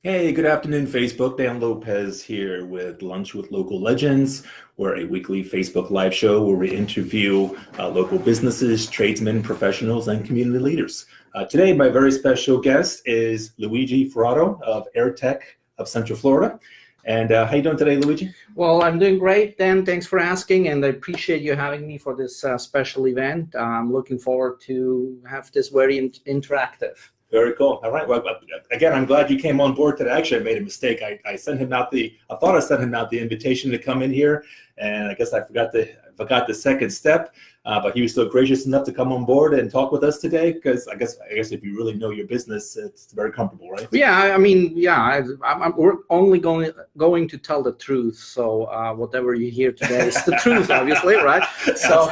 Hey, good afternoon, Facebook. Dan Lopez here with Lunch with Local Legends. We're a weekly Facebook live show where we interview local businesses, tradesmen, professionals, and community leaders. Today, my very special guest is Luigi Ferraro of AirTech of Central Florida. And how you doing today, Luigi? Well, I'm doing great, Dan. Thanks for asking, and I appreciate you having me for this special event. I'm looking forward to have this very interactive. Very cool. All right. Well, again, I'm glad you came on board today. Actually, I made a mistake. I sent him out I thought I sent him out the invitation to come in here, and I guess I forgot the second step. But he was so gracious enough to come on board and talk with us today. Because I guess if you really know your business, it's very comfortable, right? Yeah, we're only going to tell the truth. So whatever you hear today is the truth, obviously, right? So,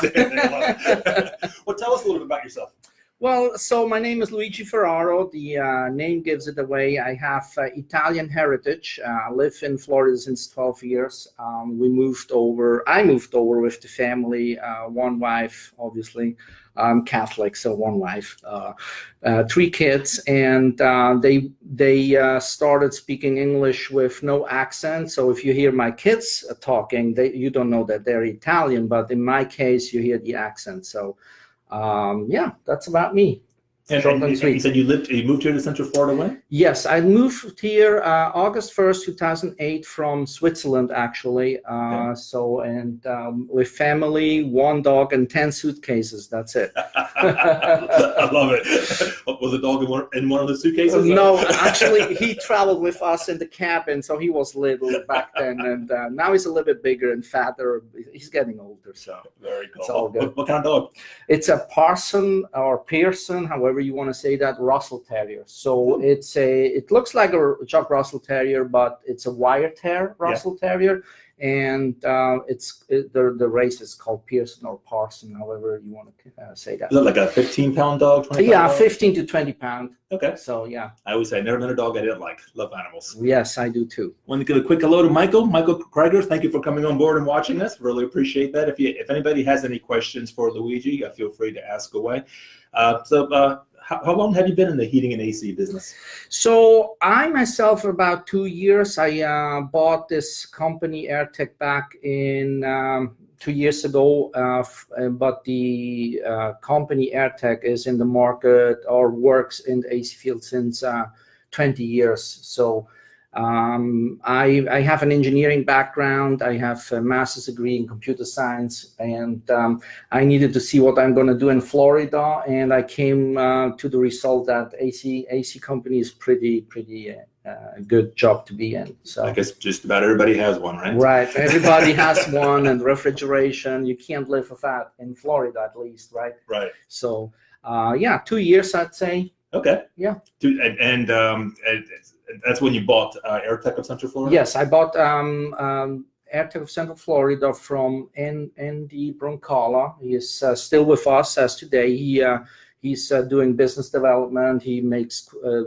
well, tell us a little bit about yourself. Well, so my name is Luigi Ferraro. The name gives it away. I have Italian heritage. I live in Florida since 12 years. I moved over with the family, one wife, obviously. I'm Catholic, so one wife, three kids, and they started speaking English with no accent. So if you hear my kids talking, you don't know that they're Italian, but in my case, you hear the accent. So. That's about me. And you said you moved here to Central Florida when? Yes, I moved here August 1st, 2008 from Switzerland, actually. With family, one dog, and 10 suitcases. That's it. I love it. Was the dog in one of the suitcases? No, actually, he traveled with us in the cabin, so he was little back then, and now he's a little bit bigger and fatter. He's getting older, so very cool. It's all good. What kind of dog? It's a Parson or Pearson, however you want to say that, Russell Terrier. So it looks like a Jack Russell Terrier, but it's a wire hair Russell Terrier, and the race is called Pearson or Parson, however you want to say that. Is it like a 15-pound dog? 20-pound yeah, dog? 15 to 20 pound. Okay. So yeah. I always say, never been a dog I didn't like. Love animals. Yes, I do too. Want to give a quick hello to Michael Krieger. Thank you for coming on board and watching us. Really appreciate that. If anybody has any questions for Luigi, feel free to ask away. How long have you been in the heating and AC business? So I myself, for about 2 years, I bought this company, AirTech, back in 2 years ago. But the company AirTech is in the market or works in the AC field since 20 years. So I have an engineering background. I have a master's degree in computer science, and I needed to see what I'm going to do in Florida. And I came to the result that AC company is pretty good job to be in. So I guess just about everybody has one, right? Right, everybody has one, and refrigeration. You can't live without in Florida, at least, right? Right. So 2 years, I'd say. Okay. Yeah. And that's when you bought AirTech of Central Florida? Yes, I bought AirTech of Central Florida from Andy Broncala. He is still with us as today. He's doing business development. He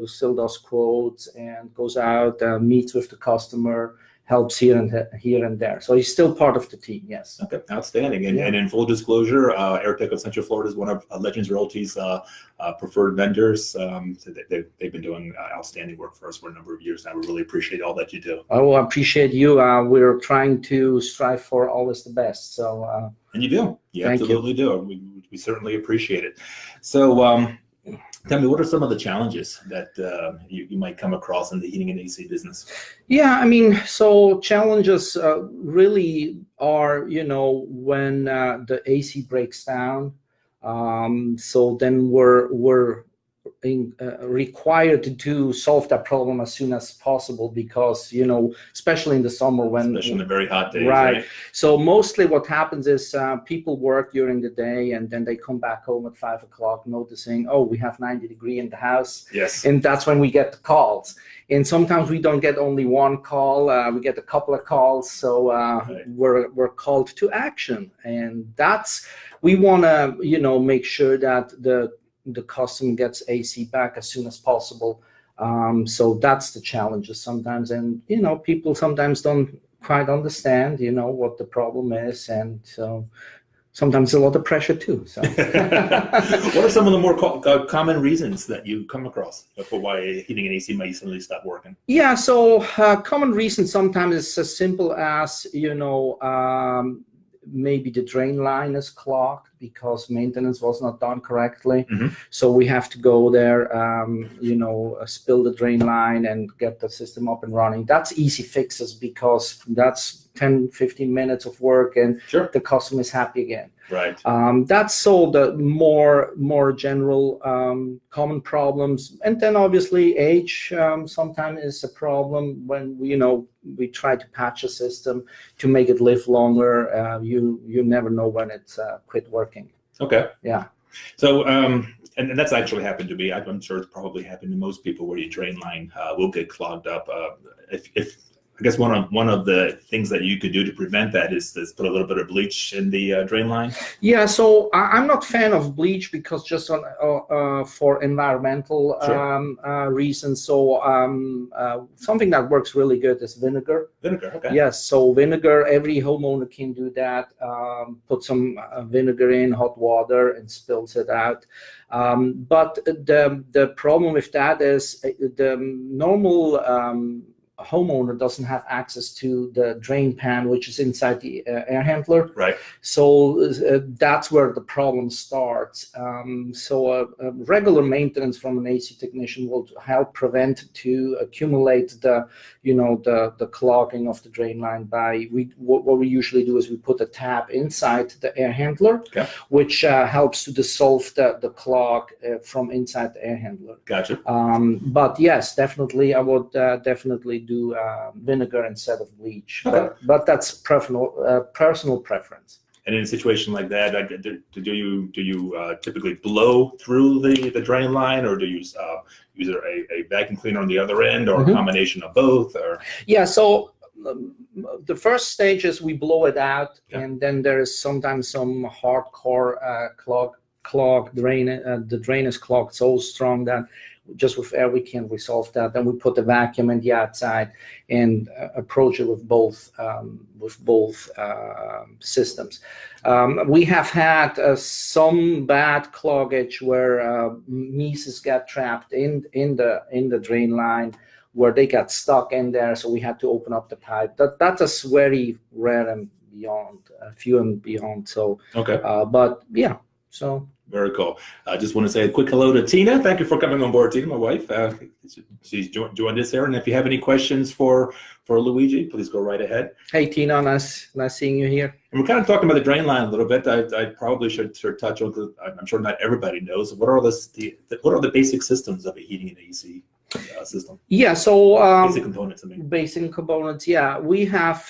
still does quotes and goes out, meets with the customer, helps here and there. So he's still part of the team, yes. Okay, outstanding. And in full disclosure, AirTech of Central Florida is one of Legends Realty's preferred vendors. So they've been doing outstanding work for us for a number of years now. We really appreciate all that you do. Oh, I appreciate you. We're trying to strive for always the best. So. And you do. You absolutely do. We certainly appreciate it. So tell me, what are some of the challenges that you might come across in the heating and AC business? Yeah, I mean, so challenges really are, when the AC breaks down. So then we're required to solve that problem as soon as possible, because especially in the summer, especially in the very hot days, right? So mostly what happens is people work during the day, and then they come back home at 5 o'clock noticing, oh, we have 90 degrees in the house. Yes. And that's when we get the calls, and sometimes we don't get only one call, we get a couple of calls. So right. we're called to action, and we want to make sure that the customer gets AC back as soon as possible. So that's the challenges sometimes. And, people sometimes don't quite understand, what the problem is. And so sometimes a lot of pressure too. So, what are some of the more common reasons that you come across for why heating and AC might suddenly stop working? Yeah, so common reason sometimes is as simple as, maybe the drain line is clogged because maintenance was not done correctly. So we have to go there, spill the drain line and get the system up and running. That's easy fixes because that's 10-15 minutes of work and the customer is happy again. Right. That's so the more general common problems, and then obviously age sometimes is a problem when we try to patch a system to make it live longer. You never know when it's quit working. Okay. Yeah. So and that's actually happened to me. I'm sure it's probably happened to most people where your drain line will get clogged up. If I guess one of the things that you could do to prevent that is put a little bit of bleach in the drain line. Yeah, so I'm not a fan of bleach because just for environmental reasons. So something that works really good is vinegar. Vinegar, okay. Yes, so vinegar, every homeowner can do that. Put some vinegar in hot water and spills it out. But the problem with that is the normal homeowner doesn't have access to the drain pan, which is inside the air handler. Right. So that's where the problem starts. So regular maintenance from an AC technician will help prevent to accumulate the clogging of the drain line by what we usually do is we put a tap inside the air handler, which helps to dissolve the clog from inside the air handler. Gotcha. But yes, definitely, I would definitely do vinegar instead of bleach. Okay. But that's personal preference. And in a situation like that, do you typically blow through the drain line, or do you use a vacuum cleaner on the other end, or a combination of both? Or yeah, so the first stage is we blow it out, and then there is sometimes some hardcore clog drain. The drain is clogged so strong that just with air we can resolve that. Then we put the vacuum in the outside and approach it with both systems. We have had some bad cloggage where mices got trapped in the drain line, where they got stuck in there, so we had to open up the pipe. That is very rare and few and beyond. So but yeah, so. Very cool. I just want to say a quick hello to Tina. Thank you for coming on board, Tina, my wife. She's joined us here. And if you have any questions for Luigi, please go right ahead. Hey, Tina, nice seeing you here. And we're kind of talking about the drain line a little bit. I probably should touch on, because I'm sure not everybody knows, what are the basic systems of a heating and AC system? Yeah, so basic components. Basic components. Yeah, we have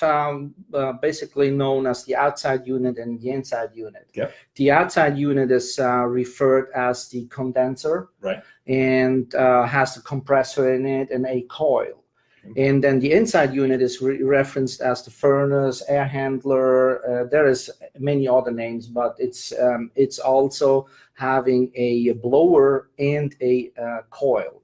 basically known as the outside unit and the inside unit. Yep. The outside unit is referred as the condenser, right, and has the compressor in it and a coil. And then the inside unit is referenced as the furnace, air handler. There is many other names, but it's also having a blower and a coil.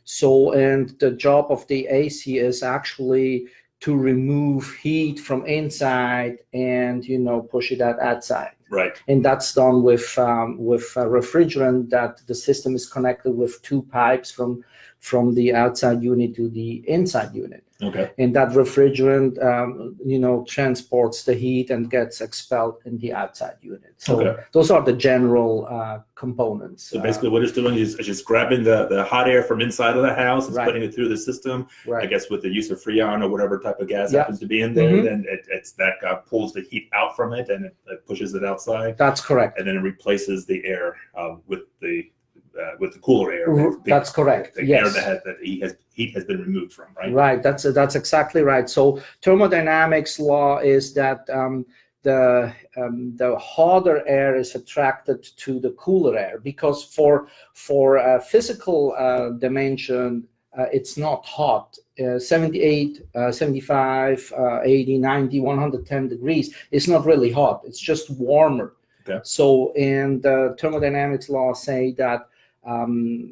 So, and the job of the AC is actually to remove heat from inside and push it out outside. Right. And that's done with a refrigerant that the system is connected with two pipes from the outside unit to the inside unit. Okay. And that refrigerant, transports the heat and gets expelled in the outside unit. So those are the general components. So basically what it's doing is just grabbing the hot air from inside of the house and putting it through the system. Right. I guess with the use of Freon or whatever type of gas happens to be in there, then that pulls the heat out from it and it pushes it outside. That's correct. And then it replaces the air with the cooler air. That's correct. The air that heat has been removed from, right? Right. That's exactly right. So thermodynamics law is that the hotter air is attracted to the cooler air, because for physical dimension, it's not hot. 78, 75, 80, 90, 110 degrees. It's not really hot. It's just warmer. Okay. So, and the thermodynamics law say that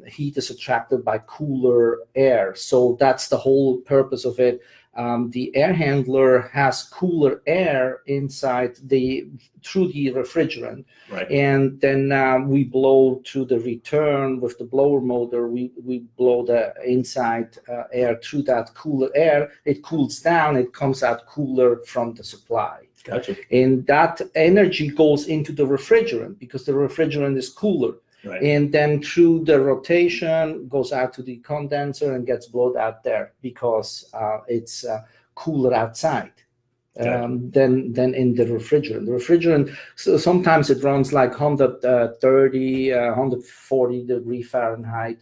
heat is attracted by cooler air. So that's the whole purpose of it. the air handler has cooler air inside through the refrigerant, Right. and then we blow through the return with the blower motor. We blow the inside air through that cooler air. It cools down. It comes out cooler from the supply. Gotcha. And that energy goes into the refrigerant because the refrigerant is cooler. Right. And then through the rotation goes out to the condenser and gets blown out there because it's cooler outside than in the refrigerant. The refrigerant, so sometimes it runs like 130, 140 degree Fahrenheit.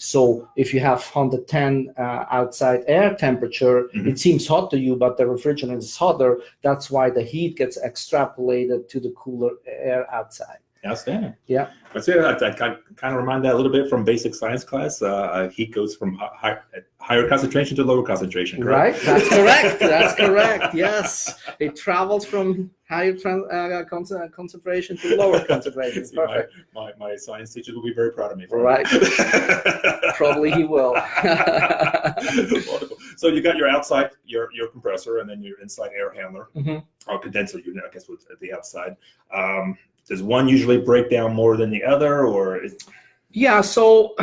So if you have 110 outside air temperature, Mm-hmm. it seems hot to you, but the refrigerant is hotter. That's why the heat gets extrapolated to the cooler air outside. Outstanding. Yeah. That's it. I kind of remind that a little bit from basic science class. Heat goes from higher concentration to lower concentration, correct? Right. That's correct. That's correct. Yes. It travels from higher concentration to lower concentration. See, Perfect. my science teacher will be very proud of me. For Right. that. Probably he will. Wonderful. So you got your outside, your compressor, and then your inside air handler, Mhm. or condenser unit, I guess, at the outside. Does one usually break down more than the other, or Yeah, so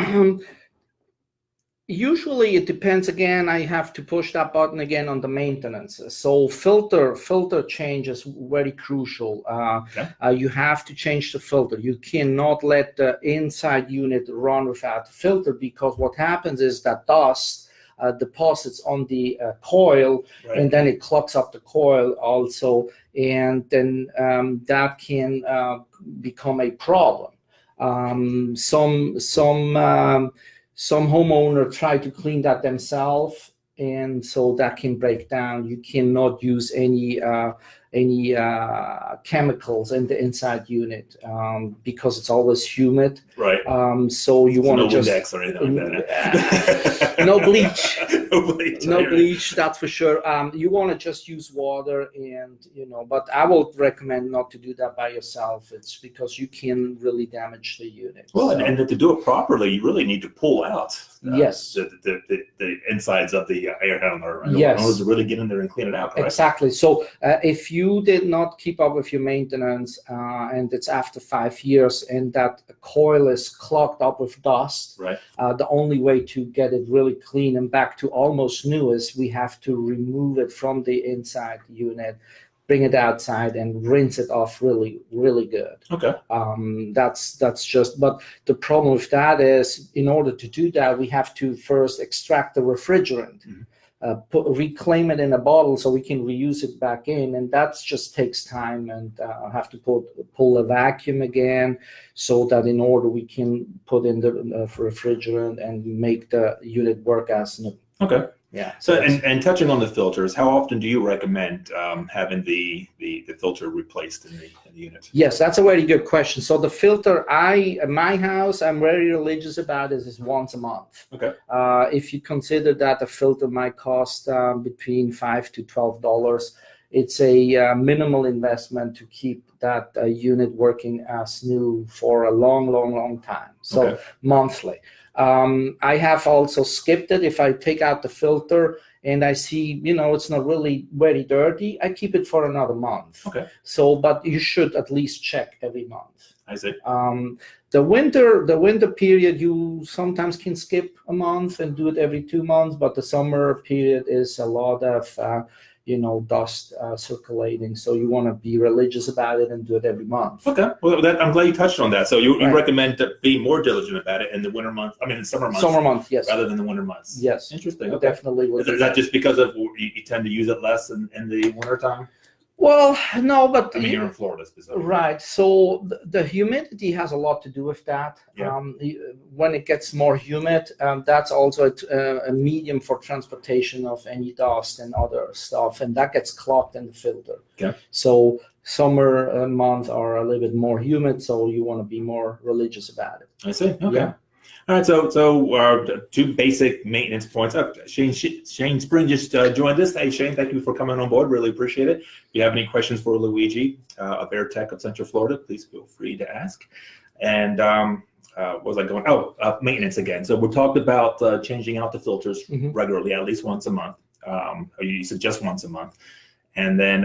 usually it depends. Again, I have to push that button again on the maintenance. So filter change is very crucial. Okay. You have to change the filter. You cannot let the inside unit run without the filter, because what happens is that dust deposits on the coil, right? and then it clogs up the coil also, and then that can become a problem. Some homeowner try to clean that themselves, and so that can break down. You cannot use any chemicals in the inside unit because it's always humid. Right. So you want to no just Windex or anything like that. no bleach. No bleach. No bleach, that's for sure. You want to just use water, and but I would recommend not to do that by yourself. It's because you can really damage the unit. Well, So, and to do it properly, you really need to pull out yes, the insides of the air handler in yes, order to really get in there and clean it out. Correct? exactly. So if you did not keep up with your maintenance, and it's after 5 years, and that coil is clogged up with dust, Right. The only way to get it really clean and back to almost new is we have to remove it from the inside unit, bring it outside, and rinse it off really, really good. Okay. That's just, but the problem with that is, in order to do that, we have to first extract the refrigerant, reclaim it in a bottle so we can reuse it back in, and that just takes time, and have to pull a vacuum again, so that in order we can put in the refrigerant and make the unit work as new. Okay. Yeah. So, and touching on the filters, how often do you recommend having the filter replaced in the unit? Yes, that's a very good question. So the filter, at my house, I'm very religious about is once a month. Okay. If you consider that a filter might cost between $5 to $12, it's a minimal investment to keep that unit working as new for a long, long, long time. So Okay. monthly. I have also skipped it. If I take out the filter and I see, it's not really very dirty, I keep it for another month. Okay. So, but you should at least check every month. I see. The winter period, you sometimes can skip a month and do it every 2 months, but the summer period is a lot of dust circulating, so you want to be religious about it and do it every month. Okay. Well, I'm glad you touched on that. So you Right. recommend to be more diligent about it in the winter months. I mean, in summer months. Summer month, yes. Rather than the winter months. Yes. Interesting. Okay. Definitely. Is that just because of you tend to use it less in the winter time? Well, no, but I mean, you're in Florida specifically. right. So the humidity has a lot to do with that. Yeah. When it gets more humid, that's also a medium for transportation of any dust and other stuff, and that gets clogged in the filter. Okay. So summer months are a little bit more humid, so you want to be more religious about it. I see. Okay. Yeah. All right. So two basic maintenance points. Shane Spring just joined us. Hey, Shane, thank you for coming on board. Really appreciate it. If you have any questions for Luigi of AirTech of Central Florida, please feel free to ask. And what was I going? Maintenance again. So we talked about changing out the filters Mhm. regularly, at least once a month. or you said just once a month, and then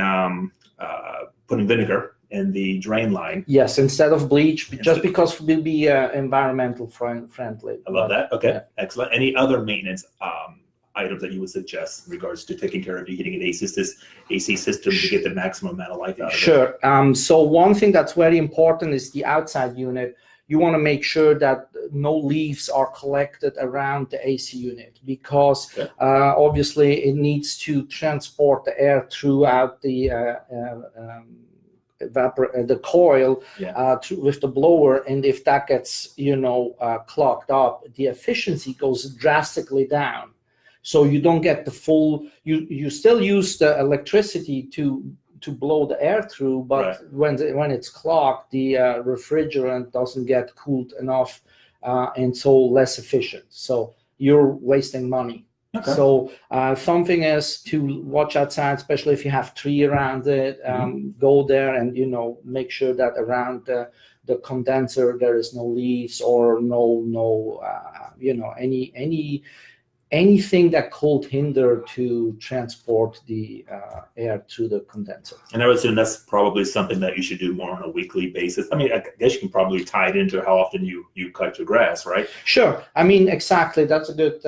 putting vinegar in the drain line. Yes, instead of bleach, just because it will be environmental friendly. I love that. Okay, yeah. Excellent. Any other maintenance items that you would suggest in regards to taking care of your heating and AC system to get the maximum amount of life out of it? Sure. So one thing that's very important is the outside unit. You want to make sure that no leaves are collected around the AC unit, because obviously it needs to transport the air throughout the coil with the blower, and if that gets clogged up, the efficiency goes drastically down. So you don't get the full. You still use the electricity to blow the air through, but when it's clogged, the refrigerant doesn't get cooled enough, and so less efficient. So you're wasting money. Okay. So something is to watch outside, especially if you have tree around it. Go there and make sure that around the condenser there is no leaves or anything that could hinder to transport the air through the condenser. And I would assume that's probably something that you should do more on a weekly basis. I mean, I guess you can probably tie it into how often you cut your grass, right? Sure. I mean, exactly. That's a good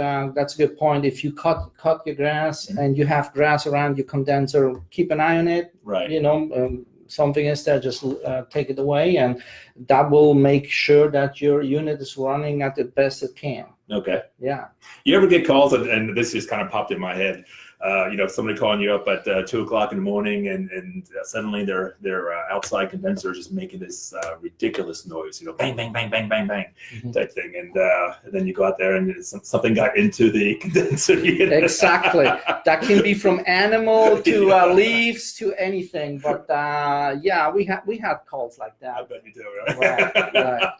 point. If you cut your grass and you have grass around your condenser, keep an eye on it. Right. Something is there, just take it away, and that will make sure that your unit is running at the best it can. Okay. Yeah. You ever get calls, and this just kind of popped in my head, somebody calling you up at 2:00 in the morning, and suddenly their outside condenser is just making this ridiculous noise, bang, bang, bang, bang, bang, bang, type thing, and then you go out there and something got into the condenser unit. Exactly. That can be from animal to leaves to anything, but we had calls like that. I bet you do, right? Right.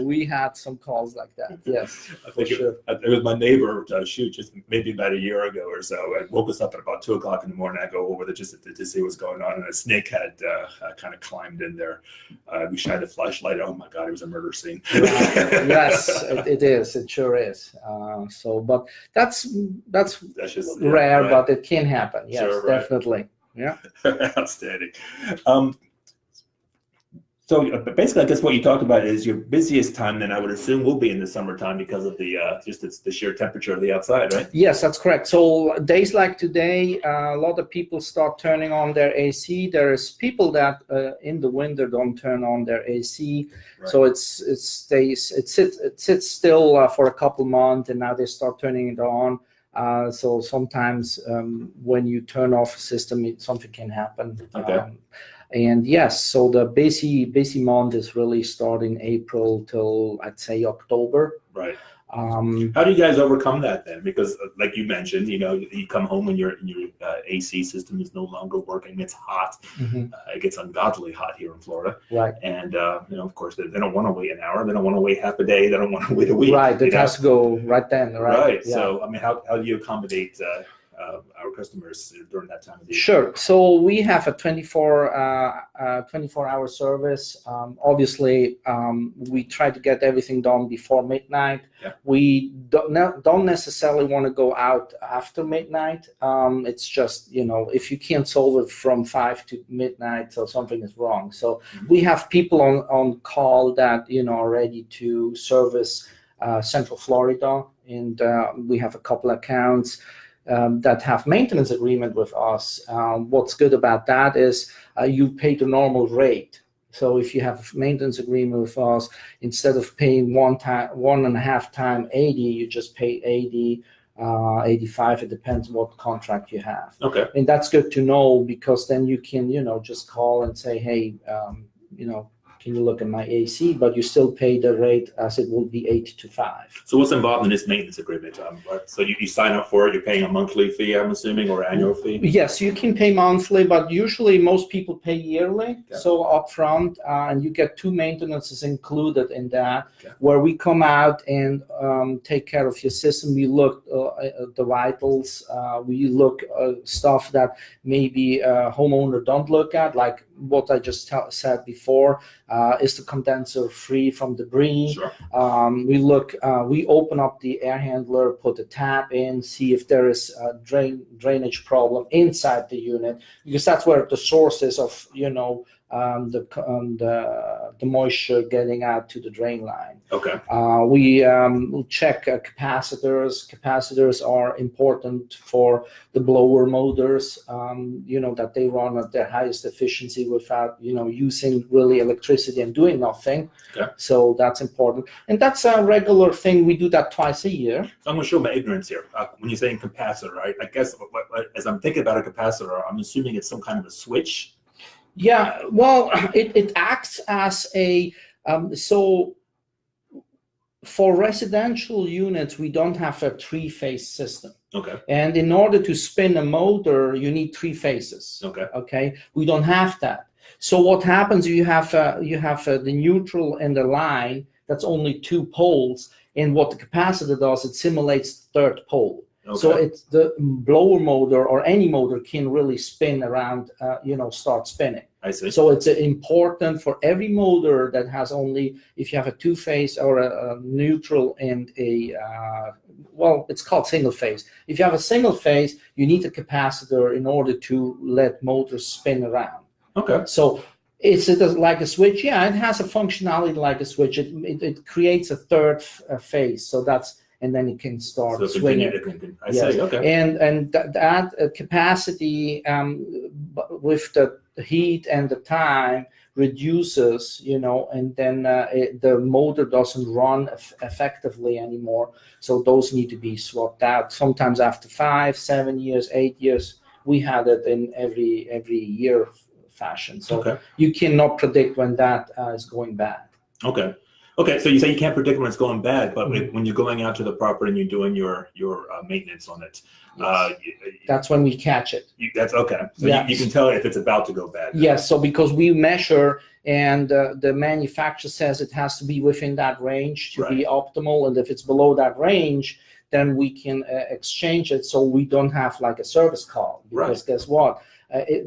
We had some calls like that. Yes, I think it was my neighbor. Just maybe about a year ago or so. It woke us up at about 2:00 in the morning. I go over there just to see what's going on, and a snake had kind of climbed in there. We shined a flashlight. Oh my God, it was a murder scene. Yes, it is. It sure is. But that's just rare, right. But it can happen. Yes, sure, right. Definitely. Yeah. Outstanding. So basically, I guess what you talked about is your busiest time, then I would assume will be in the summertime because of the sheer temperature of the outside, right? Yes, that's correct. So days like today, a lot of people start turning on their AC. There's people that in the winter don't turn on their AC, right. So it sits still for a couple months, and now they start turning it on. So sometimes when you turn off a system, something can happen. Okay. And yes, so the busy month is really starting April till I'd say October. Right. How do you guys overcome that then? Because like you mentioned, you come home and your AC system is no longer working. It's hot. It gets ungodly hot here in Florida. Right. And of course, they don't want to wait an hour. They don't want to wait half a day. They don't want to wait a week. Right. It has to go right then. Right. Right. Yeah. So I mean, how do you accommodate our customers during that time of the year? Sure. So we have a 24-hour service. Obviously, we try to get everything done before midnight. Yeah. We don't necessarily want to go out after midnight. It's just, if you can't solve it from 5 to midnight, so something is wrong. So we have people on call that, are ready to service Central Florida, and we have a couple accounts that have maintenance agreement with us. What's good about that is you pay the normal rate. So if you have maintenance agreement with us, instead of paying 1.5 times 80, you just pay 80, 85. It depends what contract you have. Okay. And that's good to know, because then you can, just call and say, hey, can you look at my AC? But you still pay the rate as it will be 8 to 5. So what's involved in this maintenance agreement? So you sign up for it, you're paying a monthly fee, I'm assuming, or annual fee? Yes, you can pay monthly, but usually most people pay yearly. Okay. So upfront, and you get 2 maintenances included in that, okay. Where we come out and take care of your system. We look at the vitals. We look stuff that maybe a homeowner don't look at, like what I just said before. Is the condenser free from debris? Sure. We open up the air handler, put a tap in, see if there is a drainage problem inside the unit, because that's where the source is of, the moisture getting out to the drain line. Okay. We check capacitors. Capacitors are important for the blower motors, that they run at their highest efficiency without, using really electricity and doing nothing. Okay. So that's important. And that's a regular thing. We do that twice a year. So I'm going to show my ignorance here. When you're saying capacitor, right? I guess as I'm thinking about a capacitor, I'm assuming it's some kind of a switch. Yeah, well, it acts as a, so for residential units, we don't have a three-phase system. Okay. And in order to spin a motor, you need three phases. Okay. Okay. We don't have that. So what happens? You have the neutral and the line. That's only two poles. And what the capacitor does, it simulates the third pole. Okay. So it's the blower motor or any motor can really spin around, start spinning. I see. So it's important for every motor that has only, if you have a two-phase or a neutral and it's called single phase. If you have a single phase, you need a capacitor in order to let motors spin around. Okay. So is it like a switch? Yeah, it has a functionality like a switch. It creates a third phase. So that's, and then it can start swinging. I see. Okay. And that capacity with the heat and the time reduces, and then the motor doesn't run effectively anymore. So those need to be swapped out. Sometimes after 5, 7 years, 8 years, we had it in every year fashion. So you cannot predict when that is going bad. Okay. Okay, so you say you can't predict when it's going bad, but when you're going out to the property and you're doing your maintenance on it, that's when we catch it. That's okay. So you can tell if it's about to go bad. Yes, so because we measure and the manufacturer says it has to be within that range to be optimal, and if it's below that range, then we can exchange it so we don't have like a service call. Because guess what?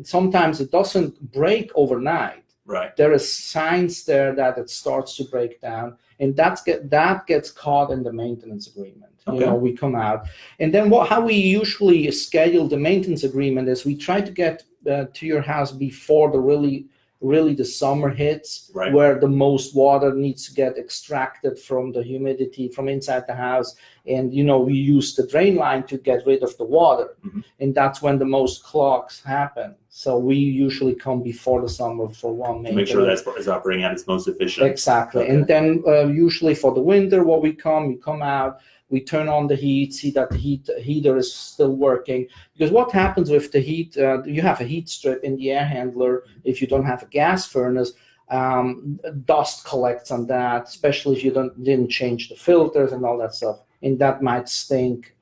Sometimes it doesn't break overnight. Right. There is signs there that it starts to break down, and that gets caught in the maintenance agreement. Okay. We come out, and then how we usually schedule the maintenance agreement is we try to get to your house before the really the summer hits, where the most water needs to get extracted from the humidity from inside the house, and we use the drain line to get rid of the water, and that's when the most clogs happen. So we usually come before the summer for one maintenance. To make sure that is operating at its most efficient. Exactly. Okay. And then usually for the winter, we come out, we turn on the heat, see that the heater is still working. Because what happens with the heat, you have a heat strip in the air handler. If you don't have a gas furnace, dust collects on that, especially if you didn't change the filters and all that stuff. And that might stink,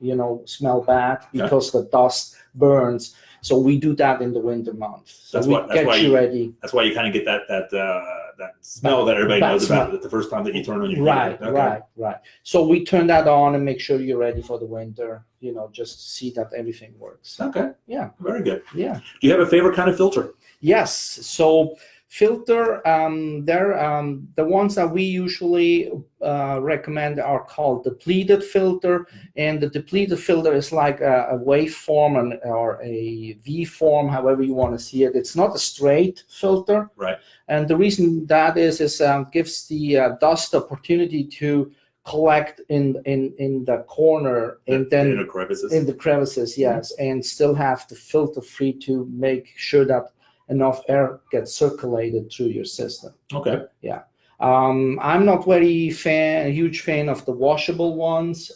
smell bad because the dust burns. So we do that in the winter months. So get you ready. That's why you kind of get that smell that everybody knows about the first time that you turn on your heater. Right. So we turn that on and make sure you're ready for the winter. Just see that everything works. Okay. Yeah. Very good. Yeah. Do you have a favorite kind of filter? Yes. So filter, the ones that we usually recommend are called depleted filter, and the depleted filter is like a waveform or a V form, however you want to see it. It's not a straight filter, right? And the reason that is gives the dust opportunity to collect in the corner and then in the crevices, yes, and still have the filter free to make sure that enough air gets circulated through your system. Okay. Yeah. I'm not a huge fan of the washable ones.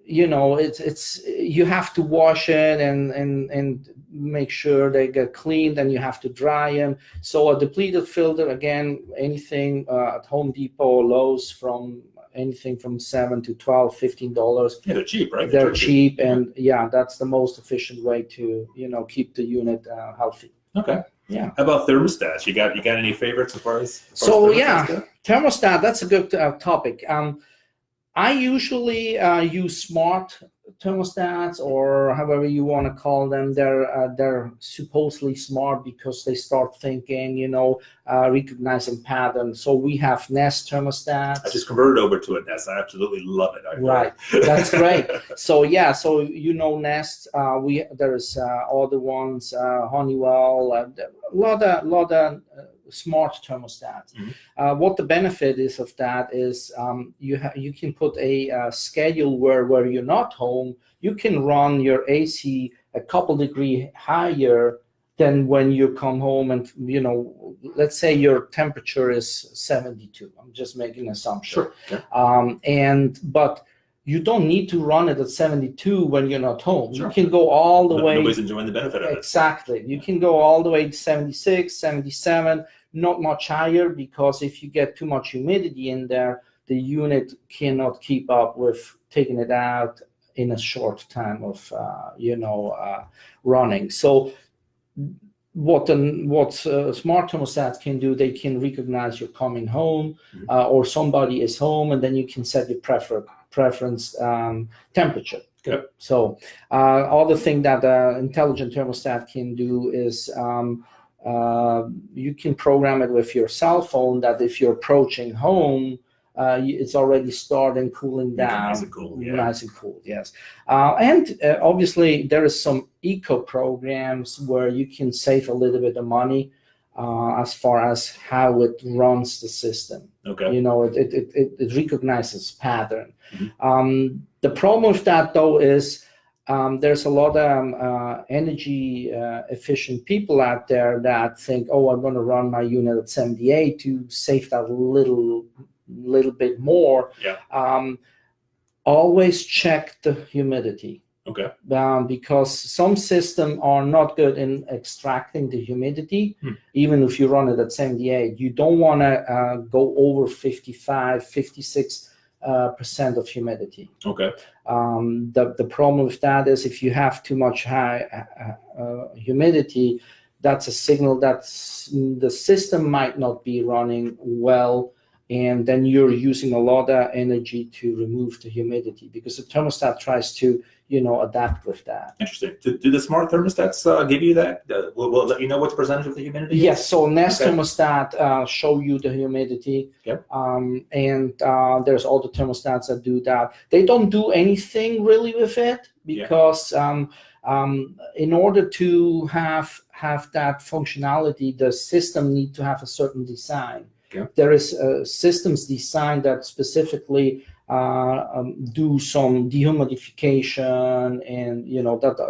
It's you have to wash it and make sure they get cleaned, and you have to dry them. So a depleted filter, again, anything at Home Depot or Lowe's from anything from $7 to $12, $15. Yeah, they're cheap, right? They're cheap, and that's the most efficient way to keep the unit healthy. Okay. Yeah. How about thermostats? You got any favorites as far as thermostat. That's a good topic. I usually use smart thermostats, or however you want to call them, they're supposedly smart because they start thinking, recognizing patterns. So we have Nest thermostats. I just converted over to a Nest. I absolutely love it. Right, that's great. So Nest. There's other ones, Honeywell, a lot of smart thermostats. Mm-hmm. What the benefit is of that is you can put a schedule where you're not home. You can run your AC a couple degree higher than when you come home, and let's say your temperature is 72. I'm just making an assumption. Sure. Yeah. But you don't need to run it at 72 when you're not home. Sure. You can go all the way. Nobody's enjoying the benefit of it. Exactly. You can go all the way to 76, 77, not much higher, because if you get too much humidity in there, the unit cannot keep up with taking it out in a short time of running. So what smart thermostats can do, they can recognize you're coming home, or somebody is home, and then you can set your preference temperature. Okay. So other thing that intelligent thermostat can do is you can program it with your cell phone that if you're approaching home, it's already starting cooling down. Nice and cool. Yeah. Nice and cool, yes. And obviously there is some eco programs where you can save a little bit of money as far as how it runs the system. Okay. It recognizes pattern. Mm-hmm. The problem with that, though, is there's a lot of energy efficient people out there that think, I'm going to run my unit at 78 to save that little bit more. Yeah. Always check the humidity. Okay. Because some systems are not good in extracting the humidity. Even if you run it at 78, you don't want to go over 55, 56% of humidity. Okay. The problem with that is if you have too much high humidity, that's a signal that the system might not be running well, and then you're using a lot of energy to remove the humidity, because the thermostat tries to adapt with that. Interesting. Do the smart thermostats give you that? Will let you know what the percentage of the humidity is? Yes. So Nest thermostat show you the humidity. Yep. And there's all the thermostats that do that. They don't do anything really with it, because in order to have that functionality, the system need to have a certain design. Yeah. There is systems designed that specifically do some dehumidification, and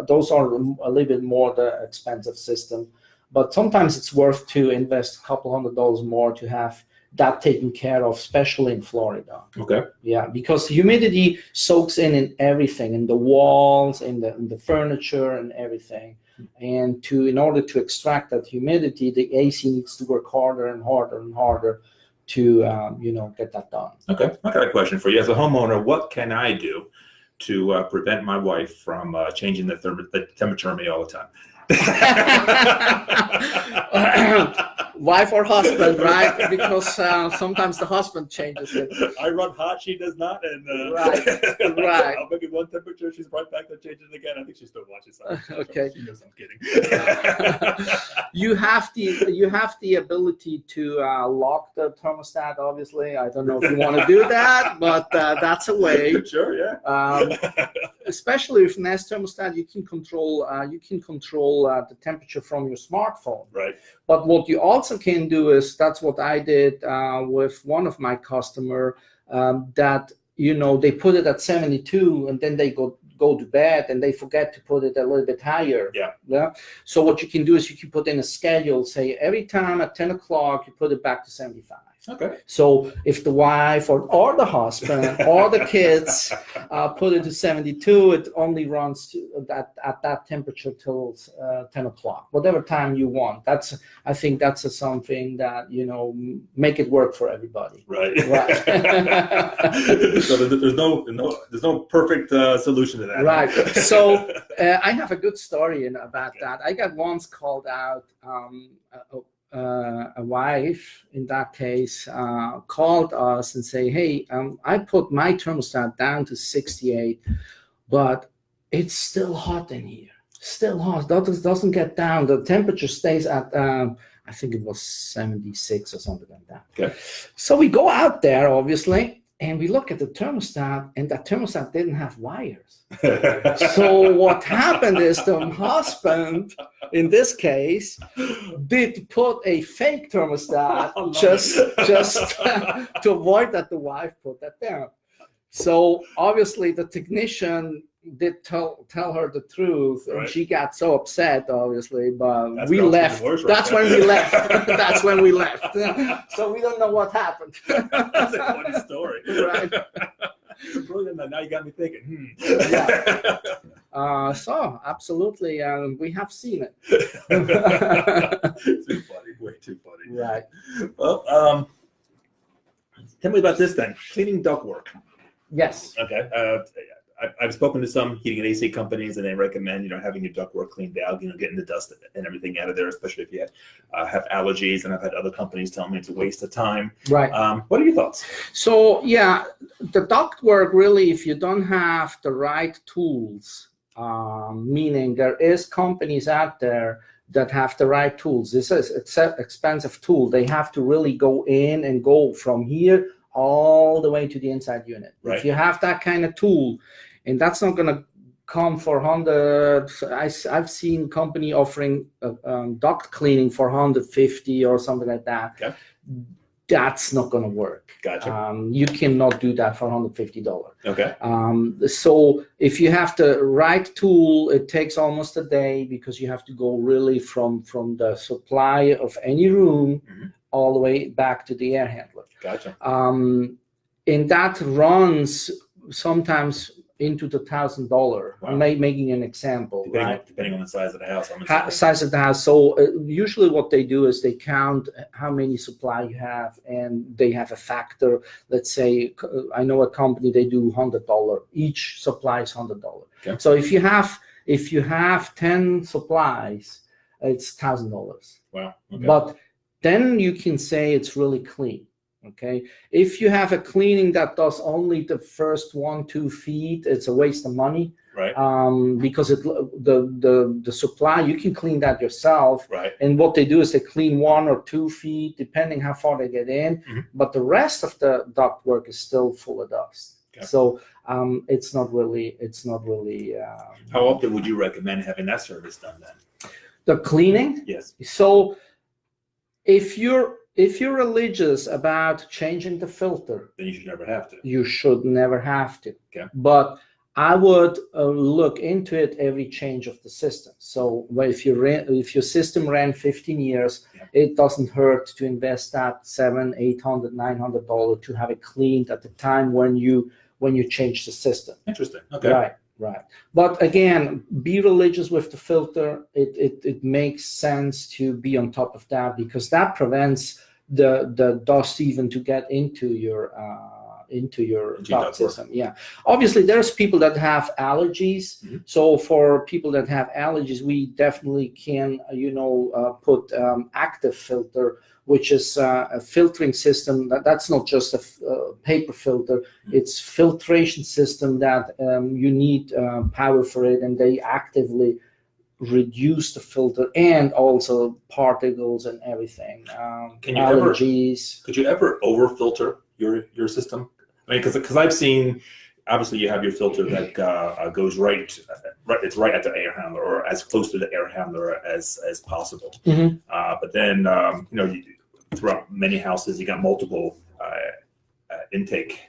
those are a little bit more the expensive system. But sometimes it's worth to invest a couple $100 more to have that taken care of, especially in Florida. Okay. Yeah, because humidity soaks in everything, in the walls, in the furniture, and everything. And in order to extract that humidity, the AC needs to work harder and harder and harder to get that done. Okay. I got a question for you. As a homeowner, what can I do to prevent my wife from changing the temperature on me all the time? Wife or husband, right? Because sometimes the husband changes it. I run hot, she does not, and right. I'll make it one temperature, she's right back to change it again. I think she still watches something. Okay. She knows I'm kidding. You have the ability to lock the thermostat. Obviously, I don't know if you want to do that, but that's a way. Sure, yeah. Especially with Nest thermostat, you can control the temperature from your smartphone. Right. But what you also can do is, that's what I did with one of my customer, that they put it at 72 and then they go to bed and they forget to put it a little bit higher. Yeah. So what you can do is you can put in a schedule, say every time at 10 o'clock you put it back to 75. Okay. So if the wife or the husband or the kids put it to 72, it only runs at that temperature till 10 o'clock, whatever time you want. I think that's something that, make it work for everybody. Right. So there's no perfect solution to that. Right. So I have a good story about that. I got once called out. A wife, in that case, called us and say, hey, I put my thermostat down to 68. but it's still hot in here. Still hot. Doesn't get down. The temperature stays at I think it was 76 or something like that. Okay. So we go out there, obviously, and we look at the thermostat, and that thermostat didn't have wires. So what happened is the husband, in this case, did put a fake thermostat just to avoid that the wife put that down. So obviously the technician did tell her the truth, and she got so upset, obviously, but we left. That's when we left. That's when we left. So we don't know what happened. That's a funny story. Right. Brilliant. Now you got me thinking. Yeah. So absolutely, we have seen it. Too funny. Way too funny. Right. Well, tell me about this then. Cleaning ductwork. Yes. Okay. I've spoken to some heating and AC companies, and they recommend having your ductwork cleaned out, getting the dust and everything out of there, especially if you have allergies. And I've had other companies tell me it's a waste of time. Right. What are your thoughts? So yeah, the ductwork really, if you don't have the right tools, meaning there is companies out there that have the right tools. This is an expensive tool. They have to really go in and go from here all the way to the inside unit. Right. If you have that kind of tool, and that's not going to come for 100. I've seen company offering duct cleaning for 150 or something like that. Okay. That's not going to work. Gotcha. You cannot do that for $150. Okay. So if you have the right tool, it takes almost a day, because you have to go really from the supply of any room all the way back to the air handler. Gotcha. And that runs sometimes into the $1,000. Wow. I'm making an example, depending on the size of the house. Size of the house. So usually what they do is they count how many supply you have, and they have a factor. Let's say, I know a company, they do $100. Each supply is $100. Okay. So if you have 10 supplies, it's $1,000. Wow. Okay. But then you can say it's really clean. Okay. If you have a cleaning that does only the first 1-2 feet, it's a waste of money. Right. Because the supply, you can clean that yourself. Right. And what they do is they clean 1 or 2 feet, depending how far they get in. But the rest of the ductwork is still full of dust. Okay. So it's not really. How often would you recommend having that service done then? The cleaning? Yes. So if you're religious about changing the filter, then you should never have to. You should never have to. Okay. But I would look into it every change of the system. So if your system ran 15 years, it doesn't hurt to invest that $700, $800, $900 to have it cleaned at the time when you change the system. Interesting. Okay. Right. But again, be religious with the filter. It makes sense to be on top of that, because that prevents the dust even to get into your duct system. Yeah. Obviously, there's people that have allergies. So for people that have allergies, we definitely can put active filter, which is a filtering system. That's not just a paper filter. It's filtration system that you need power for it, and they actively reduce the filter and also particles and everything. Allergies. Could you ever over filter your system? I mean, because I've seen, obviously you have your filter that goes right. It's right at the air handler, or as close to the air handler as possible. But then throughout many houses, you got multiple intake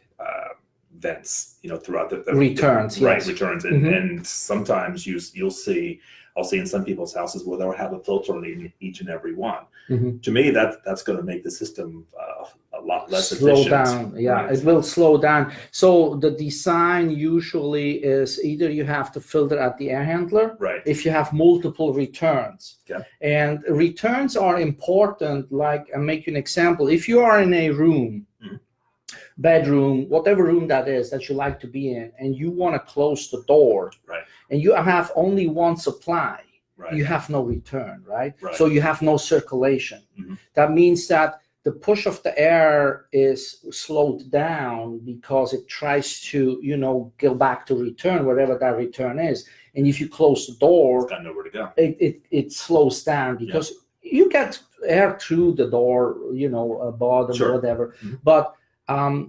vents. Throughout the returns. Right, returns, and sometimes I'll see in some people's houses where they'll have a filter in each and every one. To me, that's going to make the system a lot less efficient. Slow down. Yeah, right. It will slow down. So the design usually is either you have to filter at the air handler, right, if you have multiple returns. Okay. And returns are important. Like, I'll make you an example. If you are in a room, bedroom, whatever room that is that you like to be in, and you want to close the door, right, and you have only one supply, right, you have no return, right? Right. So you have no circulation. That means that the push of the air is slowed down because it tries to, go back to return, wherever that return is. And if you close the door, It's got nowhere to go. it slows down because you get air through the door, bottom, Sure. whatever. Mhm. But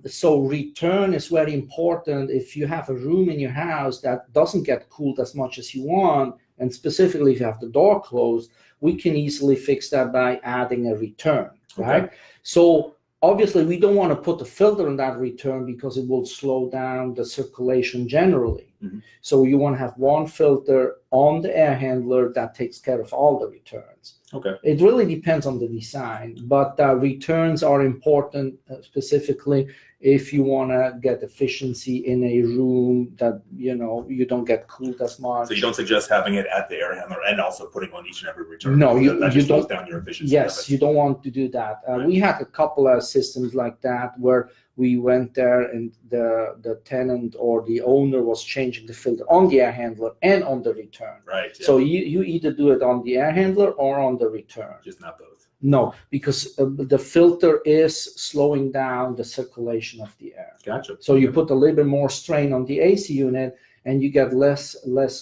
so return is very important. If you have a room in your house that doesn't get cooled as much as you want, and specifically if you have the door closed, we can easily fix that by adding a return, right? Okay. So obviously we don't want to put a filter on that return because it will slow down the circulation generally. Mhm. So you want to have one filter on the air handler that takes care of all the returns. Okay. It really depends on the design, but returns are important specifically if you want to get efficiency in a room that, you don't get cooled as much. So you don't suggest having it at the air handler and also putting on each and every return? No, that just slows don't. down your efficiency. Yes, you don't want to do that. Right. We had a couple of systems like that where we went there and the tenant or the owner was changing the filter on the air handler and on the return. Right. Yeah. So you either do it on the air handler or on the return. Just not both. No, because the filter is slowing down the circulation of the air. Gotcha. So you put a little bit more strain on the AC unit and you get less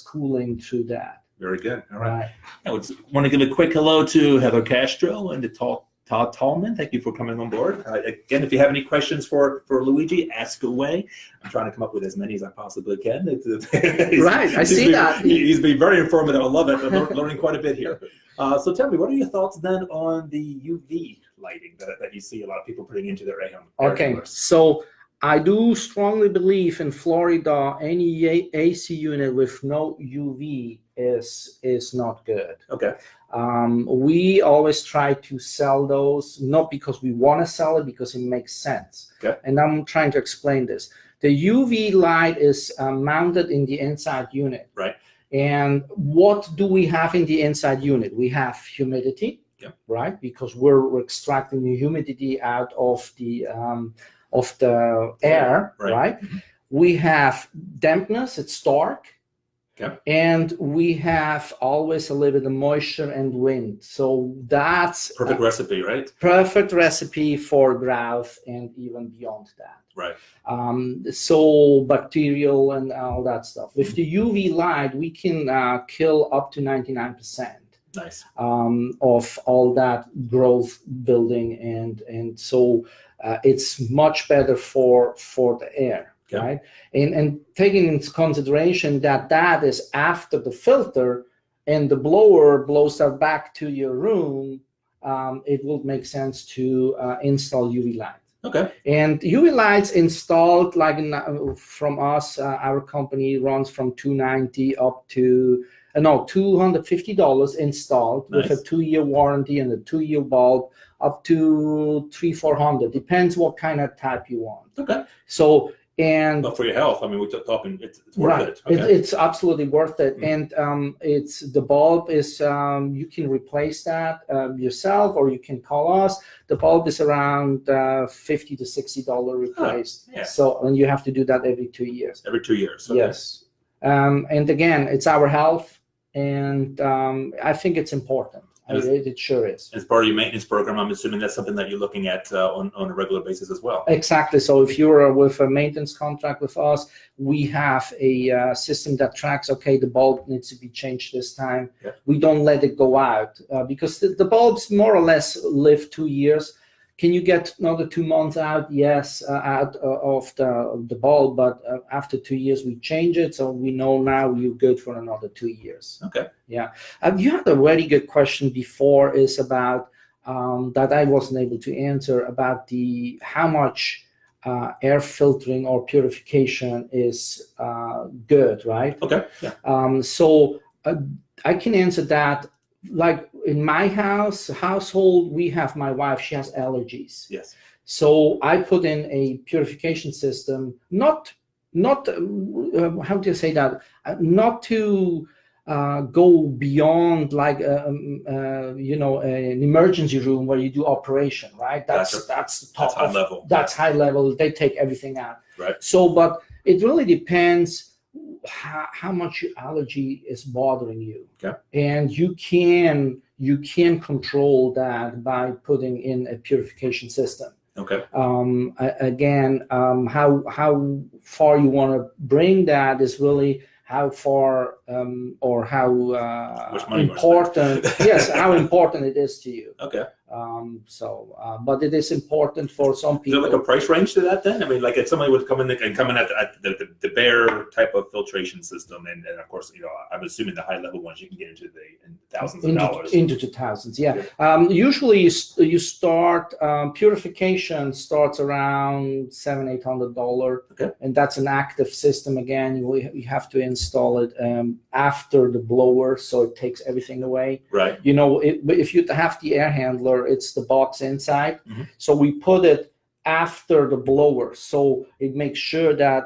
cooling through that. Very good. All right. Right. I want to give a quick hello to Heather Castro and to Todd Tallman. Thank you for coming on board. Again, if you have any questions for Luigi, ask away. I'm trying to come up with as many as I possibly can. Right, I see that. He's been very informative. I love it. I'm learning quite a bit here. So tell me, what are your thoughts then on the UV lighting that you see a lot of people putting into their air handlers? So I do strongly believe in Florida, any AC unit with no UV is not good. Okay. We always try to sell those, not because we want to sell it, because it makes sense. Okay. And I'm trying to explain this. The UV light is mounted in the inside unit. Right. And what do we have in the inside unit? We have humidity, right? Because we're extracting the humidity out of the air, right? Mm-hmm. We have dampness, it's dark. Okay. And we have always a little bit of moisture and wind. So that's perfect recipe, right? Perfect recipe for growth and even beyond that. Right. So bacterial and all that stuff. With the UV light, we can kill up to 99%. Nice. Of all that growth building, and so it's much better for the air. Okay. Right, and taking into consideration that is after the filter and the blower blows that back to your room, it will make sense to install UV light. Okay. And UV lights installed from us, our company runs from $290 up to $250 installed. Nice. With a 2-year warranty and a 2-year bulb, up to $300-$400. Depends what kind of type you want. Okay. So. But for your health, I mean, we're talking, it's worth it. Okay. It's absolutely worth it. Mm-hmm. And it's the bulb is, you can replace that yourself, or you can call us. The bulb is around $50 to $60 replaced. Yeah. So, and you have to do that every 2 years. Every 2 years. Okay. Yes. And again, it's our health, and I think it's important. It sure is. As part of your maintenance program, I'm assuming that's something that you're looking at on a regular basis as well. Exactly. So if you're with a maintenance contract with us, we have a system that tracks, okay, the bulb needs to be changed this time. Yeah. We don't let it go out because the bulbs more or less live 2 years. Can you get another 2 months out? Yes, out of the bulb, but after 2 years we change it, so we know now you're good for another 2 years. Okay. Yeah. You had a very good question before, is about that I wasn't able to answer, about how much air filtering or purification is good, right? Okay. Yeah. So I can answer that. Like in my household, we have my wife, she has allergies. Yes. So I put in a purification system, not how do you say that? Not to go beyond like an emergency room where you do operation, right? That's the top. That's high level. That's high level. They take everything out. Right. So, but it really depends how much your allergy is bothering you. Okay. And you can you can control that by putting in a purification system. Okay. Again, how far you want to bring that is really how far or how Much money important, yes, how important it is to you. Okay. But it is important for some Is people. there like a price range to that then? I mean, like if somebody would come in at the bare type of filtration system, and of course, I'm assuming the high level ones you can get into in thousands of dollars. Into the thousands, yeah. Usually you start, purification starts around $700-800. Okay. And that's an active system. Again, you have to install it after the blower, so it takes everything away. Right. If you have the air handler, it's the box inside. Mm-hmm. So we put it after the blower, so it makes sure that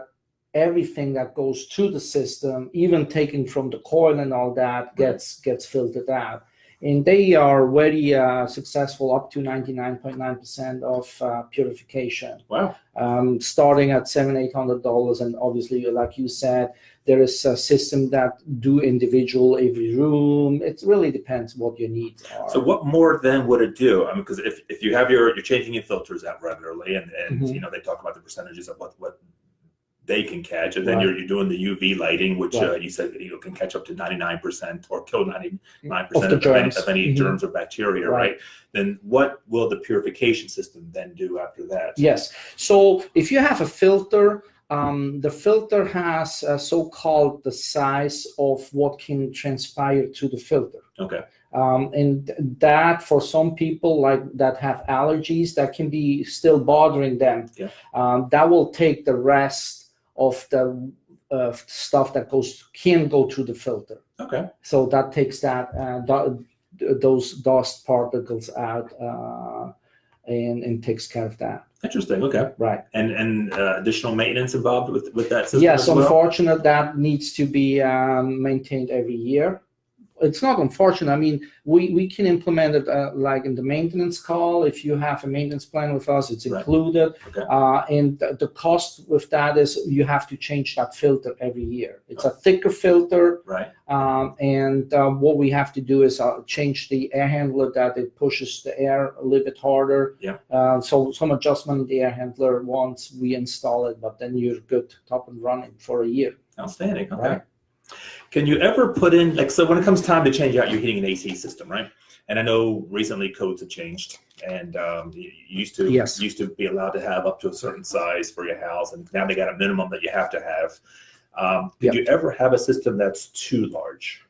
everything that goes through the system, even taken from the coil and all that, gets filtered out. And they are very successful, up to 99.9% of purification. Wow. Starting at $700-800, and obviously, like you said, there is a system that do individual every room. It really depends what your needs are. So what more then would it do? I mean, because if you have you're changing your filters out regularly, and Mm-hmm. they talk about the percentages of what they can catch, and then you're doing the UV lighting, which you said can catch up to 99% or kill 99% of any germs or bacteria, right? Then what will the purification system then do after that? Yes. So if you have a filter, the filter has so-called the size of what can transpire through the filter. Okay. And that for some people that have allergies, that can be still bothering them. Yeah. That will take the rest of the stuff that can go through the filter. Okay. So that takes those dust particles out and takes care of that. Interesting. Okay. Right. And additional maintenance involved with that system? Yes, as well? unfortunate that needs to be maintained every year. It's not unfortunate. I mean, we can implement it like in the maintenance call. If you have a maintenance plan with us, it's included. Okay. And the cost with that is you have to change that filter every year. It's a thicker filter. Right. And what we have to do is change the air handler that it pushes the air a little bit harder. Yeah. So some adjustment in the air handler once we install it, but then you're good, top and running for a year. Outstanding. Okay. Right. Can you ever put in, so when it comes time to change out your heating and AC system, right? And I know recently codes have changed, and you used to be allowed to have up to a certain size for your house, and now they got a minimum that you have to have. Did you ever have a system that's too large?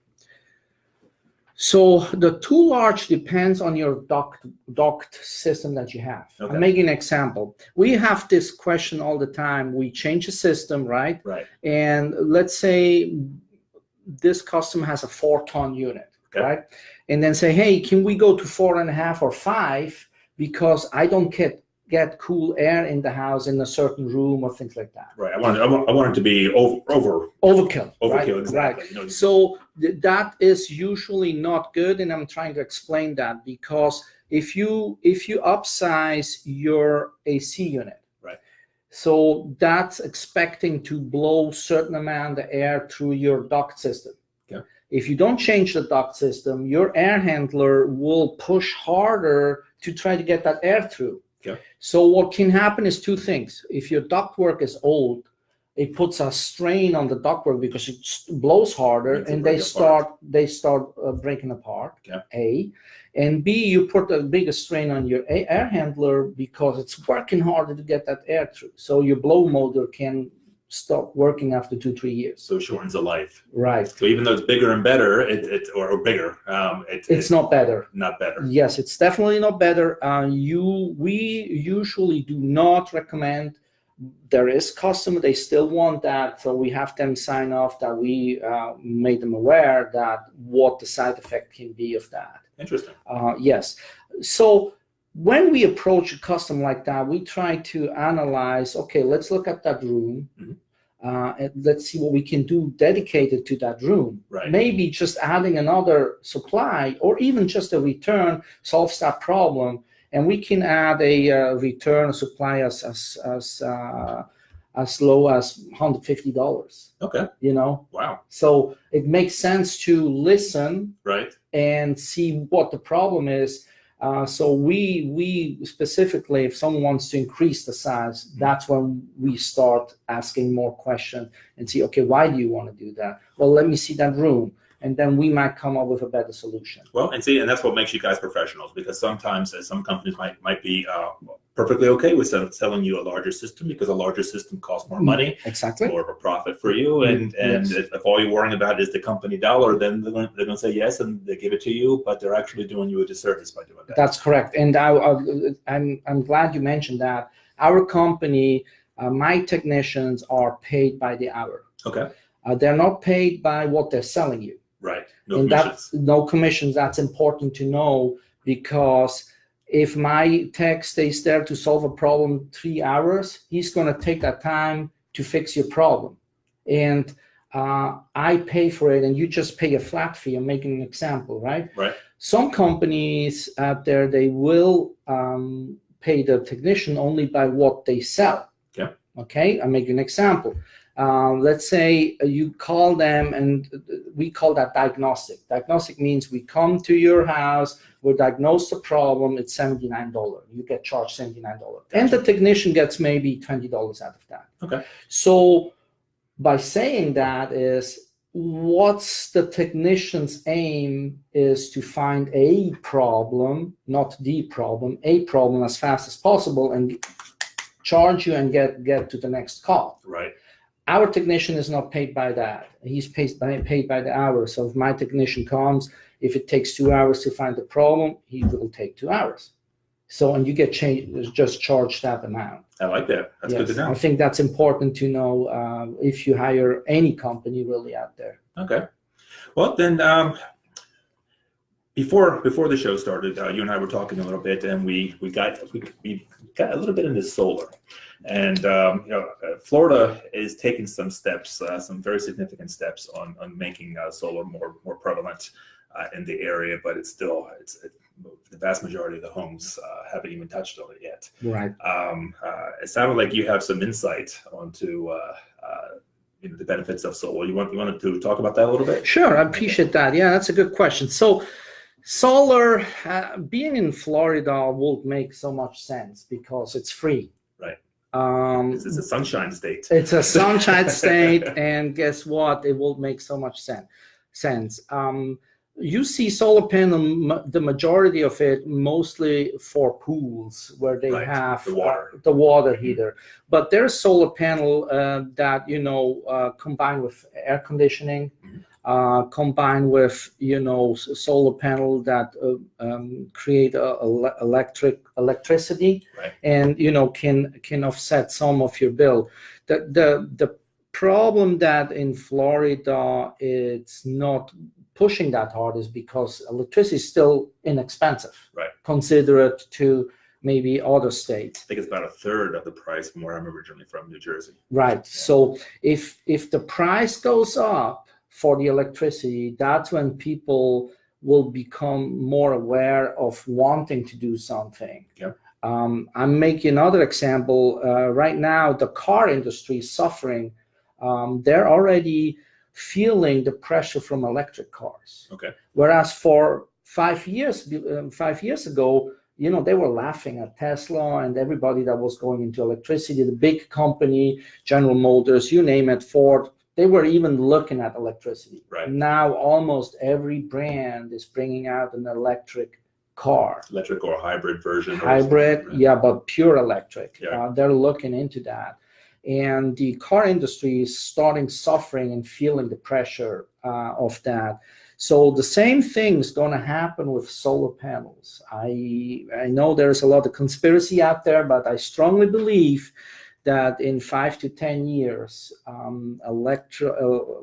So the too large depends on your duct system that you have. Okay. I'm making an example. We have this question all the time. We change a system, right? Right. And let's say this customer has a 4-ton unit, right? And then say, hey, can we go to 4.5 or 5 because I don't get cool air in the house in a certain room or things like that. Right. I want it to be overkill. Overkill, Exactly. Right. So that is usually not good, and I'm trying to explain that because if you upsize your AC unit, right, so that's expecting to blow certain amount of air through your duct system. Okay. If you don't change the duct system, your air handler will push harder to try to get that air through. Okay. So what can happen is two things. If your ductwork is old, it puts a strain on the ductwork because it blows harder, and they start breaking apart. Okay. A, and B, you put a bigger strain on your air handler because it's working harder to get that air through. So your blow motor can stop working after 2-3 years. So it shortens the life. Right. So even though it's bigger and better, or bigger, it's not better. Not better. Yes, it's definitely not better. We usually do not recommend. There is customer, they still want that, so we have them sign off that we made them aware that what the side effect can be of that. Interesting. Yes. So when we approach a customer like that, we try to analyze, okay, let's look at that room. Mm-hmm. And let's see what we can do dedicated to that room. Right. Maybe just adding another supply or even just a return solves that problem. And we can add a return supply as as low as $150. Okay. You know, Wow. so it makes sense to listen Right. and see what the problem is. So we specifically, if someone wants to increase the size, that's when we start asking more questions and see, okay, why do you want to do that? Well, let me see that room, and then we might come up with a better solution. Well, and see, and that's what makes you guys professionals, because sometimes some companies might be perfectly okay with selling you a larger system, because a larger system costs more money. Exactly. More of a profit for you, and Yes. if all you're worrying about is the company dollar, then they're going to say yes, and they give it to you, but they're actually doing you a disservice by doing that. That's correct, and I'm glad you mentioned that. Our company, my technicians are paid by the hour. Okay. They're not paid by what they're selling you. Right. No And commissions. no commissions. That's important to know, because if my tech stays there to solve a problem 3 hours, he's going to take that time to fix your problem. And I pay for it, and you just pay a flat fee. I'm making an example, right? Right. Some companies out there, they will pay the technician only by what they sell. Yeah. Okay, I'll make you an example. Let's say you call them, and we call that diagnostic. Diagnostic means we come to your house, we diagnose the problem, it's $79. You get charged $79. And the technician gets maybe $20 out of that. Okay. So by saying that is, what's the technician's aim is to find a problem, not the problem, a problem as fast as possible, and charge you and get to the next call. Right. Our technician is not paid by that. He's paid by the hour. So if my technician comes, if it takes 2 hours to find the problem, he will take 2 hours. So, and you get just charged that amount. I like that. That's Yes, good to know. I think that's important to know if you hire any company really out there. Okay. Well, then, before the show started, you and I were talking a little bit, and we got a little bit into solar, and Florida is taking some steps, some very significant steps on making solar more prevalent in the area, but it's the vast majority of the homes haven't even touched on it yet. Right. It sounded like you have some insight onto the benefits of solar. You wanted to talk about that a little bit? Sure, I appreciate that. Yeah, that's a good question. So solar, being in Florida will make so much sense because it's free. Right. It's a sunshine state. It's a sunshine state, and guess what? It will make so much sense. You see solar panel, the majority of it, mostly for pools where they have the water heater. But there's solar panel that combined with air conditioning, combined with solar panel that create electricity, right, and can offset some of your bill. The problem that in Florida it's not pushing that hard is because electricity is still inexpensive, right, considered to maybe other states. I think it's about a third of the price from where I'm originally from, New Jersey. Right. Yeah. So if the price goes up for the electricity, that's when people will become more aware of wanting to do something. Yeah. I'm making another example. Right now, the car industry is suffering. They're already feeling the pressure from electric cars. Okay. Whereas for 5 years ago, they were laughing at Tesla and everybody that was going into electricity, the big company, General Motors, you name it, Ford, they were even looking at electricity. Right. Now almost every brand is bringing out an electric car. Electric or hybrid version. Hybrid, right? Yeah, but pure electric. Yeah. They're looking into that. And the car industry is starting suffering and feeling the pressure of that. So the same thing is going to happen with solar panels. I know there's a lot of conspiracy out there, but I strongly believe that in 5 to 10 years,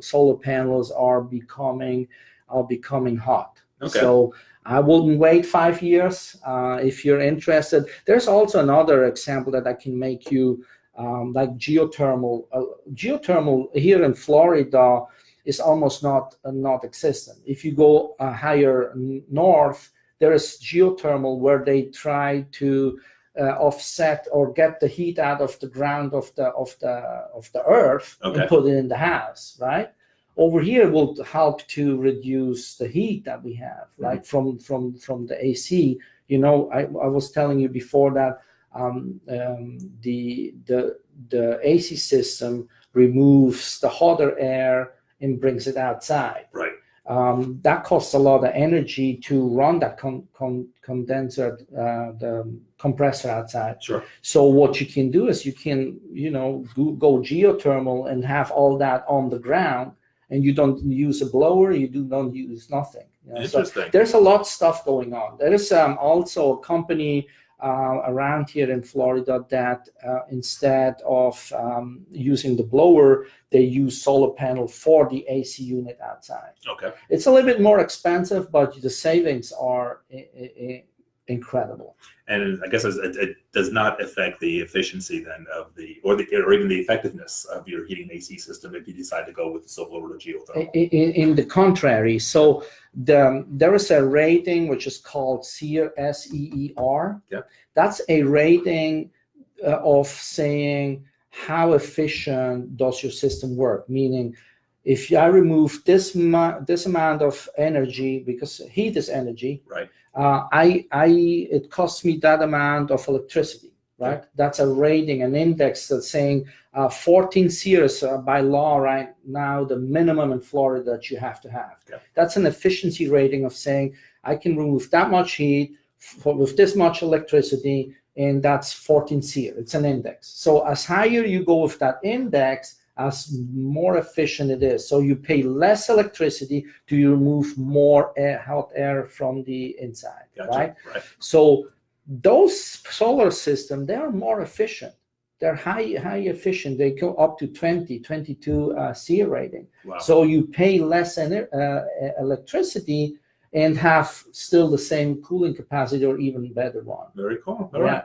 solar panels are becoming hot. Okay. So I wouldn't wait 5 years. If you're interested, there's also another example that I can make you. Like geothermal. Geothermal here in Florida is almost not existent. If you go higher north, there is geothermal where they try to offset or get the heat out of the ground of the earth and put it in the house, right? Over here will help to reduce the heat that we have, right? From the AC. You know, I was telling you before that the AC system removes the hotter air and brings it outside. Right. That costs a lot of energy to run that condenser, the compressor outside. Sure. So what you can do is you can, you know, go geothermal and have all that on the ground, and you don't use a blower, you don't use nothing. You know? Interesting. So there's a lot of stuff going on. There is also a company around here in Florida that instead of using the blower, they use solar panel for the AC unit outside. Okay. It's a little bit more expensive, but the savings are incredible. And I guess it does not affect the efficiency then of or even the effectiveness of your heating AC system if you decide to go with the solar or the geothermal. In the contrary, so there is a rating which is called SEER, SEER. Yeah. That's a rating of saying how efficient does your system work, meaning if I remove this amount of energy, because heat is energy, right? It costs me that amount of electricity, right? Yeah. That's a rating, an index that's saying 14 SEERs by law right now, the minimum in Florida that you have to have. Yeah. That's an efficiency rating of saying I can remove that much heat with this much electricity, and that's 14 SEER. It's an index. So as higher you go with that index, as more efficient it is. So you pay less electricity to remove more hot air from the inside, right? So those solar systems, they are more efficient. They're high efficient. They go up to 22 SEER rating. Wow. So you pay less electricity and have still the same cooling capacity or even better one. Very cool. All right.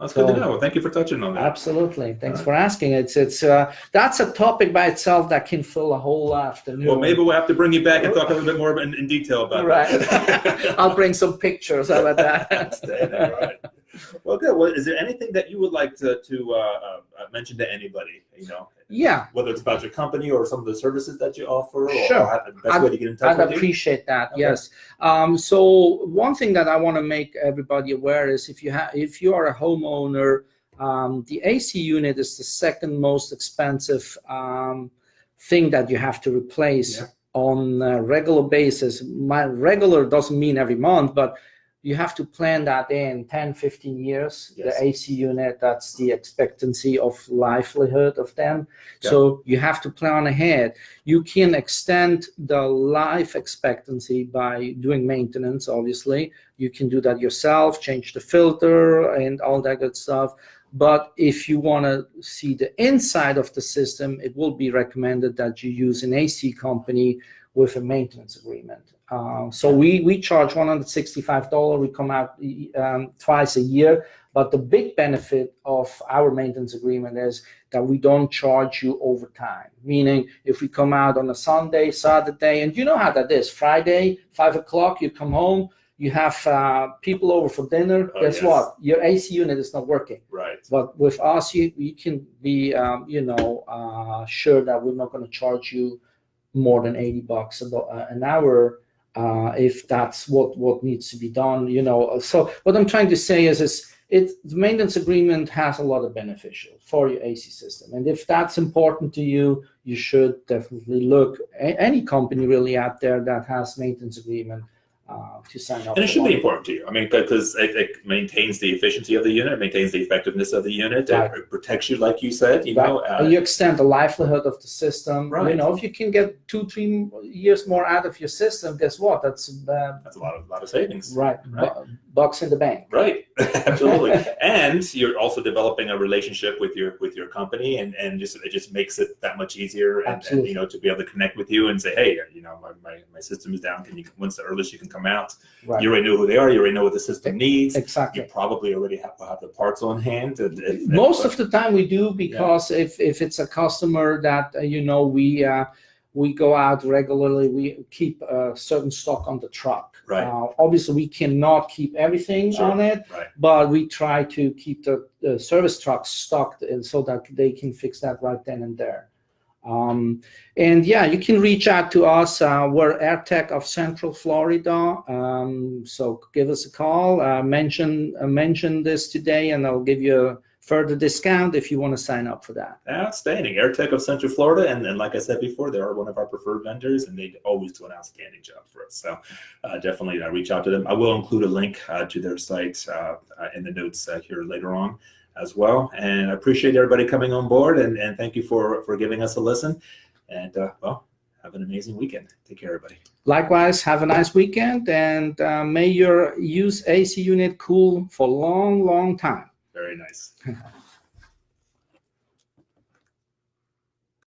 That's good to know. Well, thank you for touching on that. Absolutely. Thanks for asking. It's that's a topic by itself that can fill a whole afternoon. Well, maybe we'll have to bring you back and talk a little bit more in detail about that. Right. I'll bring some pictures. How about that? Stay there, right. Well, good. Well, is there anything that you would like to mention to anybody? You know, yeah. Whether it's about your company or some of the services that you offer, sure. Or the best way to get in touch with you. I'd appreciate that. Okay. Yes. So one thing that I want to make everybody aware is if you are a homeowner, the AC unit is the second most expensive thing that you have to replace on a regular basis. My regular doesn't mean every month, but you have to plan that in 10, 15 years. Yes. The AC unit, that's the expectancy of livelihood of them. Yeah. So you have to plan ahead. You can extend the life expectancy by doing maintenance, obviously. You can do that yourself, change the filter and all that good stuff. But if you want to see the inside of the system, it will be recommended that you use an AC company with a maintenance agreement. So we charge $165. We come out twice a year. But the big benefit of our maintenance agreement is that we don't charge you overtime. Meaning, if we come out on a Sunday, Saturday, and you know how that is. Friday, 5 o'clock, you come home. You have people over for dinner. Guess yes. what? Your AC unit is not working. Right. But with us, you can be, sure that we're not going to charge you more than $80 an hour if that's what needs to be done. You know. So what I'm trying to say is the maintenance agreement has a lot of beneficial for your AC system, and if that's important to you, you should definitely look any company really out there that has maintenance agreement. To sign up. And it should be important to you. I mean, because it maintains the efficiency of the unit, it maintains the effectiveness of the unit, right. It protects you, like you said. You know, you extend the livelihood of the system. Right. You know, if you can get 2-3 years more out of your system, guess what? That's a lot of savings. Right. Bucks in the bank. Right. Absolutely. And you're also developing a relationship with your company, and it just makes it that much easier, and you know, to be able to connect with you and say, hey, you know, my system is down. When's the earliest you can come out? Right. You already know who they are. You already know what the system needs. Exactly. You probably already have the parts on hand. Most of the time we do, because if it's a customer that we we go out regularly. We keep certain stock on the truck. Right. Obviously, we cannot keep everything Sure. on it, Right. but we try to keep the service trucks stocked so that they can fix that right then and there. And yeah, you can reach out to us. We're AirTech of Central Florida. So give us a call. Mention this today, and I'll give you a further discount if you want to sign up for that. Outstanding. AirTech of Central Florida. And like I said before, they are one of our preferred vendors, and they always do an outstanding job for us. So definitely reach out to them. I will include a link to their site in the notes here later on as well. And I appreciate everybody coming on board, and thank you for giving us a listen. And well, have an amazing weekend. Take care, everybody. Likewise, have a nice weekend, and may your used AC unit cool for a long, long time. Very nice.